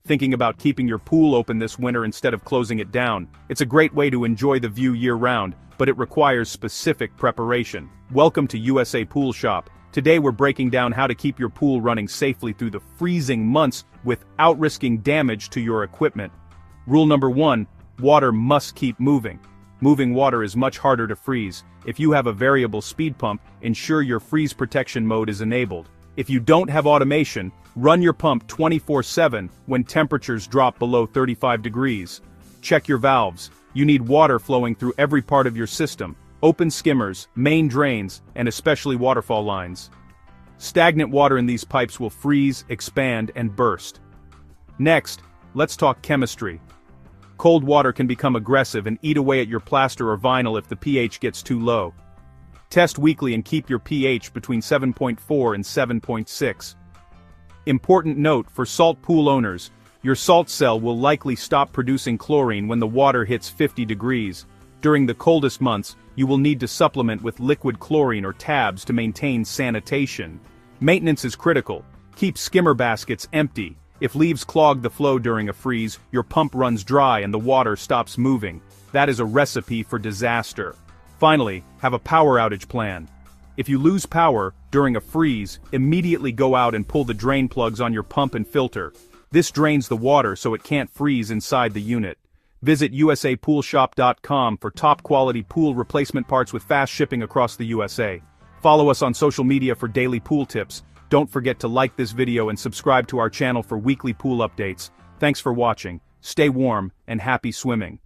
Thinking about keeping your pool open this winter instead of closing it down? It's a great way to enjoy the view year-round, but it requires specific preparation. Welcome to USA Pool Shop. Today we're breaking down how to keep your pool running safely through the freezing months without risking damage to your equipment. Rule number 1, water must keep moving. Moving water is much harder to freeze. If you have a variable speed pump, ensure your freeze protection mode is enabled. If you don't have automation, run your pump 24/7 when temperatures drop below 35 degrees. Check your valves. You need water flowing through every part of your system. Open skimmers, main drains, and especially waterfall lines. Stagnant water in these pipes will freeze, expand, and burst. Next, let's talk chemistry. Cold water can become aggressive and eat away at your plaster or vinyl if the pH gets too low. Test weekly and keep your pH between 7.4 and 7.6. Important note for salt pool owners, your salt cell will likely stop producing chlorine when the water hits 50 degrees. During the coldest months, you will need to supplement with liquid chlorine or tabs to maintain sanitation. Maintenance is critical. Keep skimmer baskets empty. If leaves clog the flow during a freeze, your pump runs dry and the water stops moving. That is a recipe for disaster. Finally, have a power outage plan. If you lose power during a freeze, immediately go out and pull the drain plugs on your pump and filter. This drains the water so it can't freeze inside the unit. Visit usapoolshop.com for top-quality pool replacement parts with fast shipping across the USA. Follow us on social media for daily pool tips. Don't forget to like this video and subscribe to our channel for weekly pool updates. Thanks for watching. Stay warm and happy swimming.